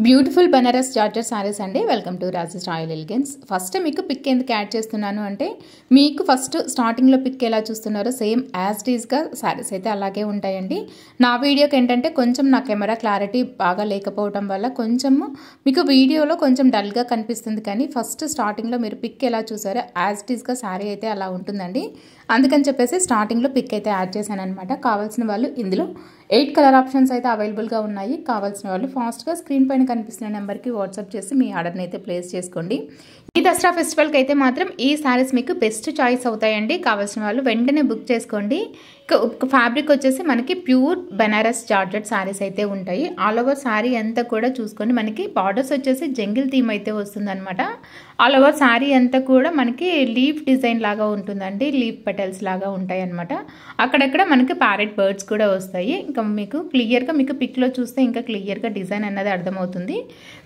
Beautiful Banaras georgette saris అండి. Welcome to Rajesh royal elegance. First మీకు pick ఎందుకు యాడ్ చేస్తున్నాను అంటే, మీకు ఫస్ట్ స్టార్టింగ్లో పిక్ ఎలా చూస్తున్నారో సేమ్ యాజ్ టీజ్గా సారీస్ అయితే అలాగే ఉంటాయండి. నా వీడియోకి ఏంటంటే కొంచెం నా కెమెరా క్లారిటీ బాగా లేకపోవడం వల్ల కొంచెము మీకు వీడియోలో కొంచెం డల్గా కనిపిస్తుంది, కానీ ఫస్ట్ స్టార్టింగ్లో మీరు పిక్ ఎలా చూసారో యాజ్ టీజ్గా సారీ అయితే అలా ఉంటుందండి. అందుకని చెప్పేసి స్టార్టింగ్లో పిక్ అయితే యాడ్ చేశాను అనమాట. కావాల్సిన వాళ్ళు ఇందులో 8 కలర్ ఆప్షన్స్ అయితే అవైలబుల్గా ఉన్నాయి. కావాల్సిన వాళ్ళు ఫాస్ట్గా స్క్రీన్ పైన కనిపిస్తున్న నెంబర్కి వాట్సాప్ చేసి మీ ఆర్డర్ని అయితే ప్లేస్ చేసుకోండి. ఈ దసరా ఫెస్టివల్కి అయితే మాత్రం ఈ సారీస్ మీకు బెస్ట్ చాయిస్ అవుతాయండి. కావాల్సిన వాళ్ళు వెంటనే బుక్ చేసుకోండి. ఫ్యాబ్రిక్ వచ్చేసి మనకి ప్యూర్ బనారస్ జార్జెట్ సారీస్ అయితే ఉంటాయి. ఆల్ ఓవర్ సారీ అంతా కూడా చూసుకోండి. మనకి బార్డర్స్ వచ్చేసి జంగిల్ థీమ్ అయితే వస్తుందన్నమాట. ఆల్ ఓవర్ సారీ అంతా కూడా మనకి లీఫ్ డిజైన్ లాగా ఉంటుందండి. లీఫ్ పెటల్స్ లాగా ఉంటాయి అనమాట. అక్కడక్కడ మనకి ప్యారెట్ బర్డ్స్ కూడా వస్తాయి. ఇంకా మీకు క్లియర్గా మీకు పిక్లో చూస్తే ఇంకా క్లియర్గా డిజైన్ అన్నది అర్థమవుతుంది.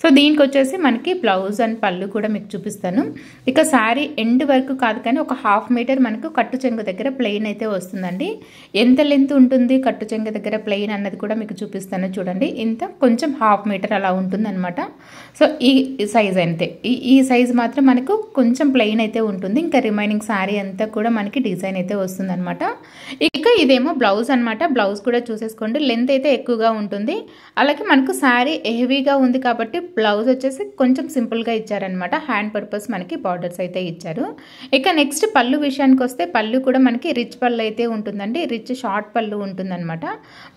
సో దీనికి వచ్చేసి మనకి బ్లౌజ్ అండ్ పళ్ళు కూడా మీకు చూపిస్తాను. ఇక శారీ ఎండ్ వరకు కాదు కానీ ఒక 1/2 మీటర్ మనకు కట్టు చెంగు దగ్గర ప్లెయిన్ అయితే వస్తుందండి. ఎంత లెంత్ ఉంటుంది కట్టు చెంగు దగ్గర ప్లెయిన్ అన్నది కూడా మీకు చూపిస్తాను చూడండి. ఇంత కొంచెం 1/2 మీటర్ అలా ఉంటుంది అనమాట. సో ఈ సైజ్ అంతే. ఈ సైజ్ మాత్రం మనకు కొంచెం ప్లెయిన్ అయితే ఉంటుంది. ఇంకా రిమైనింగ్ శారీ అంతా కూడా మనకి డిజైన్ అయితే వస్తుంది అనమాట. ఇక ఇదేమో బ్లౌజ్ అనమాట. బ్లౌజ్ కూడా చూసేసుకోండి. లెంత్ అయితే ఎక్కువగా ఉంటుంది. అలాగే మనకు శారీ హెవీగా ఉంది కాబట్టి బ్లౌజ్ వచ్చేసి కొంచెం సింపుల్గా ఇచ్చారనమాట. హ్యాండ్ పర్పస్ మనకి బార్డర్స్ అయితే ఇచ్చారు. ఇక నెక్స్ట్ పళ్ళు విషయానికి వస్తే పళ్ళు కూడా మనకి రిచ్ పళ్ళు అయితే ఉంటుందండి. రిచ్ షార్ట్ పళ్ళు ఉంటుందన్నమాట.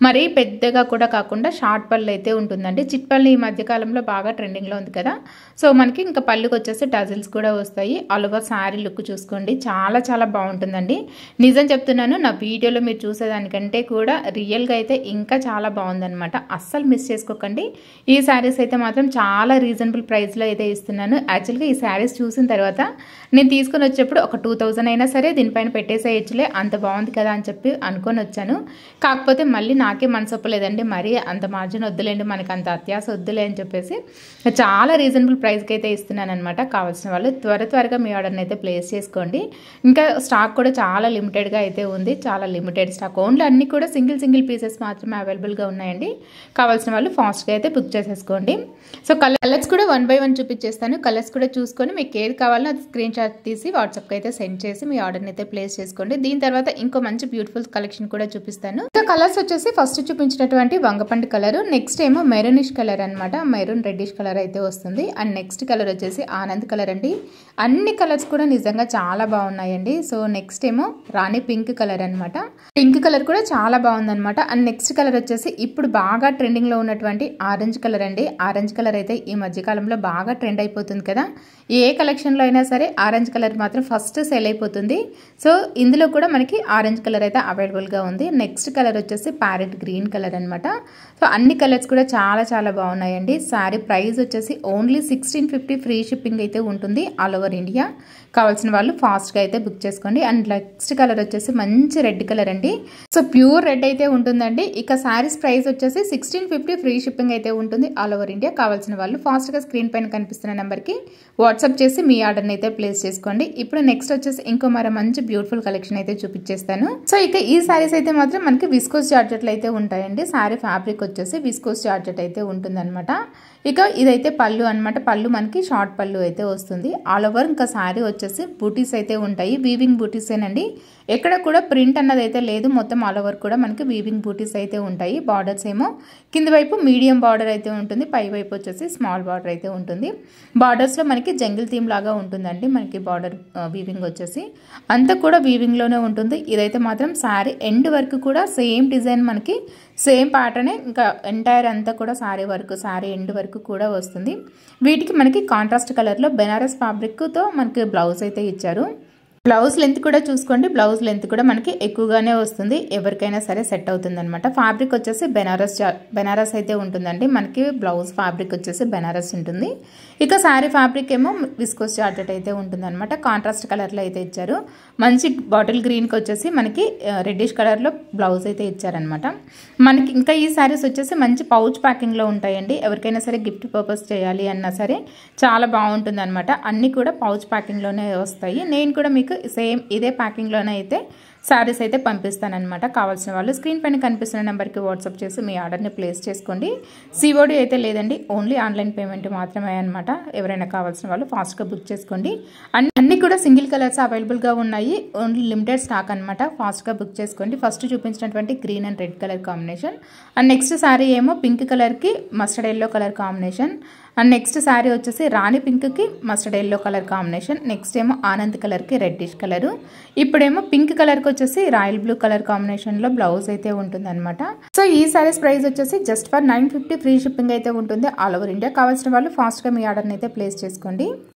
మరీ పెద్దగా కూడా కాకుండా షార్ట్ పళ్ళు అయితే ఉంటుందండి. చిట్ పళ్ళు ఈ మధ్యకాలంలో బాగా ట్రెండింగ్లో ఉంది కదా. సో మనకి ఇంకా పళ్ళుకి వచ్చేసి టజిల్స్ కూడా వస్తాయి. ఆల్ ఓవర్ శారీ లుక్ చూసుకోండి. చాలా చాలా బాగుంటుందండి. నిజం చెప్తున్నాను, నా వీడియోలో మీరు చూసేదానికంటే కూడా రియల్గా అయితే ఇంకా చాలా బాగుందన్నమాట. అస్సలు మిస్ చేసుకోకండి. ఈ శారీస్ అయితే మాత్రం చాలా రీజనబుల్ ప్రైస్లో అయితే ఇస్తున్నాను. యాక్చువల్గా ఈ శారీస్ చూసిన తర్వాత నేను తీసుకొని వచ్చేప్పుడు ఒక 2000 అయినా సరే దీనిపైన పెట్టేసేయచ్చులే, అంత బాగుంది కదా అని చెప్పి అనుకొని వచ్చాను. కాకపోతే మళ్ళీ నాకే మనసు ఒప్పలేదండి. మరీ అంత మార్జిన్ వద్దులేండి, మనకు అంత అత్యాస వద్దులే అని చెప్పేసి చాలా రీజనబుల్ ప్రైస్కి అయితే ఇస్తున్నాను అనమాట. కావాల్సిన వాళ్ళు త్వరగా మీ ఆర్డర్ని అయితే ప్లేస్ చేసుకోండి. ఇంకా స్టాక్ కూడా చాలా లిమిటెడ్గా అయితే ఉంది. చాలా లిమిటెడ్ స్టాక్. ఓన్లీ అన్నీ కూడా సింగిల్ పీసెస్ మాత్రమే అవైలబుల్గా ఉన్నాయండి. కావాల్సిన వాళ్ళు ఫాస్ట్గా అయితే బుక్ చేసేసుకోండి. సో కలర్స్ కూడా 1 by 1 చూపించేస్తాను. కలర్స్ కూడా చూసుకొని మీకు ఏది కావాలో అది స్క్రీన్ షాట్ తీసి వాట్సాప్కి అయితే సెండ్ చేసి మీ ఆర్డర్ని అయితే ప్లేస్ చేసుకోండి. దీని తర్వాత ఇంకో మంచి బ్యూటిఫుల్ కలెక్షన్ కూడా చూపిస్తాను. ఇంకా కలర్స్ వచ్చేసి ఫస్ట్ చూపించినటువంటి వంగపండు కలర్, నెక్స్ట్ ఏమో మెరూనిష్ కలర్ అనమాట. మెరూన్ రెడ్డిష్ కలర్ అయితే వస్తుంది. అండ్ నెక్స్ట్ కలర్ వచ్చేసి ఆనంద్ కలర్ అండి. అన్ని కలర్స్ కూడా నిజంగా చాలా బాగున్నాయండి. సో నెక్స్ట్ ఏమో రాణి పింక్ కలర్ అనమాట. పింక్ కలర్ కూడా చాలా బాగుందన్నమాట. అండ్ నెక్స్ట్ కలర్ వచ్చేసి ఇప్పుడు బాగా ట్రెండింగ్లో ఉన్నటువంటి ఆరెంజ్ కలర్ అండి. ఆరెంజ్ కలర్ అయితే ఈ మధ్యకాలంలో బాగా ట్రెండ్ అయిపోతుంది కదా. ఏ కలెక్షన్లో అయినా సరే ఆరెంజ్ కలర్ మాత్రం ఫస్ట్ సేల్ అయిపోతుంది. సో ఇందులో కూడా మనకి ఆరెంజ్ కలర్ అయితే అవైలబుల్గా ఉంది. నెక్స్ట్ కలర్ వచ్చేసి ప్యారెట్ గ్రీన్ కలర్ అనమాట. సో అన్ని కలర్స్ కూడా చాలా చాలా బాగున్నాయండి. శారీ ప్రైస్ వచ్చేసి ఓన్లీ 1650 ఫ్రీ షిప్పింగ్ అయితే ఉంటుంది ఆల్ ఓవర్ ఇండియా. కావాల్సిన వాళ్ళు ఫాస్ట్గా అయితే బుక్ చేసుకోండి. అండ్ నెక్స్ట్ కలర్ వచ్చేసి మంచి రెడ్ కలర్ అండి. సో ప్యూర్ రెడ్ అయితే ఉంటుందండి. ఇక శారీస్ ప్రైస్ వచ్చేసి 1650 ఫ్రీ షిప్పింగ్ అయితే ఉంటుంది ఆల్ ఓవర్ ఇండియా. కావాల్సిన వాళ్ళు ఫాస్ట్గా స్క్రీన్ పైన కనిపిస్తున్న నెంబర్కి వాట్సాప్ చేసి మీ ఆర్డర్ని అయితే ప్లేస్ చేసుకోండి. ఇప్పుడు నెక్స్ట్ వచ్చేసి ఇంకో మరో మంచి బ్యూటిఫుల్ కలెక్షన్ అయితే చూపించేస్తాను. సో ఇక ఈ శారీస్ అయితే మాత్రం మనకి విస్కోస్ జార్జెట్లు అయితే ఉంటాయండి. శారీ ఫ్యాబ్రిక్ వచ్చేసి విస్కోస్ జార్జెట్ అయితే ఉంటుందన్నమాట. ఇక ఇదైతే పళ్ళు అనమాట. పళ్ళు మనకి షార్ట్ పళ్ళు అయితే వస్తుంది. ఆల్ ఓవర్ ఇంకా శారీ వచ్చేసి బూటీస్ అయితే ఉంటాయి. వీవింగ్ బూటీసేనండి. ఎక్కడ కూడా ప్రింట్ అన్నది అయితే లేదు. మొత్తం ఆల్ ఓవర్ కూడా మనకి వీవింగ్ బూటీస్ అయితే ఉంటాయి. బార్డర్స్ ఏమో కింది వైపు మీడియం బార్డర్ అయితే ఉంటుంది. పై వైపు వచ్చేసి స్మాల్ బార్డర్ అయితే ఉంటుంది. బార్డర్స్లో మనకి జంగిల్ థీమ్ లాగా ఉంటుందండి. మనకి బార్డర్ వీవింగ్ వచ్చేసి అంతా కూడా వీవింగ్లోనే ఉంటుంది. ఇదైతే మాత్రం శారీ ఎండ్ వరకు కూడా సేమ్ డిజైన్, మనకి సేమ్ ప్యాటర్నే ఇంకా ఎంటైర్ అంతా కూడా శారీ వరకు, శారీ ఎండ్ వరకు కూడా వస్తుంది. వీటికి మనకి కాంట్రాస్ట్ కలర్లో బెనారస్ ఫ్యాబ్రిక్తో మనకి బ్లౌజ్ అయితే ఇచ్చారు. బ్లౌజ్ లెంత్ కూడా చూసుకోండి. బ్లౌజ్ లెంత్ కూడా మనకి ఎక్కువగానే వస్తుంది. ఎవరికైనా సరే సెట్ అవుతుంది అనమాట. ఫ్యాబ్రిక్ వచ్చేసి బెనారస్ అయితే ఉంటుందండి. మనకి బ్లౌజ్ ఫ్యాబ్రిక్ వచ్చేసి బెనారస్ ఉంటుంది. ఇక శారీ ఫ్యాబ్రిక్ ఏమో విస్కోస్ జార్జెట్ అయితే ఉంటుంది అనమాట. కాంట్రాస్ట్ కలర్లో అయితే ఇచ్చారు. మంచి బాటిల్ గ్రీన్కి వచ్చేసి మనకి రెడ్డిష్ కలర్లో బ్లౌజ్ అయితే ఇచ్చారనమాట. మనకి ఇంకా ఈ శారీస్ వచ్చేసి మంచి పౌచ్ ప్యాకింగ్లో ఉంటాయండి. ఎవరికైనా సరే గిఫ్ట్ పర్పస్ చేయాలి అన్నా సరే చాలా బాగుంటుంది అనమాట. అన్నీ కూడా పౌచ్ ప్యాకింగ్లోనే వస్తాయి. నేను కూడా మీకు సేమ్ ఇదే ప్యాకింగ్లోనే అయితే శారీస్ అయితే పంపిస్తానన్నమాట. కావాల్సిన వాళ్ళు స్క్రీన్ పైన కనిపిస్తున్న నెంబర్కి వాట్సాప్ చేసి మీ ఆర్డర్ని ప్లేస్ చేసుకోండి. సిఓడి అయితే లేదండి, ఓన్లీ ఆన్లైన్ పేమెంట్ మాత్రమే అనమాట. ఎవరైనా కావాల్సిన వాళ్ళు ఫాస్ట్గా బుక్ చేసుకోండి. అన్నీ కూడా సింగిల్ కలర్స్ అవైలబుల్గా ఉన్నాయి, ఓన్లీ లిమిటెడ్ స్టాక్ అనమాట. ఫాస్ట్గా బుక్ చేసుకోండి. ఫస్ట్ చూపించినటువంటి green and red colour combination, and next sari ఏమో పింక్ కలర్కి mustard yellow colour combination, and next sari వచ్చేసి రాణి పింక్కి mustard yellow colour combination, next ఏమో ఆనంద్ కలర్కి రెడ్డిష్ కలరు, ఇప్పుడేమో పింక్ కలర్కి వచ్చేసి రాయల్ బ్లూ కలర్ కాంబినేషన్లో బ్లౌజ్ అయితే ఉంటుంది అనమాట. సో ఈ శారీస్ ప్రైస్ వచ్చేసి జస్ట్ ఫర్ 950 ఫ్రీ షిప్పింగ్ అయితే ఉంటుంది ఆల్ ఓవర్ ఇండియా. కావాల్సిన వాళ్ళు ఫాస్ట్గా మీ ఆర్డర్ని అయితే ప్లేస్ చేసుకోండి.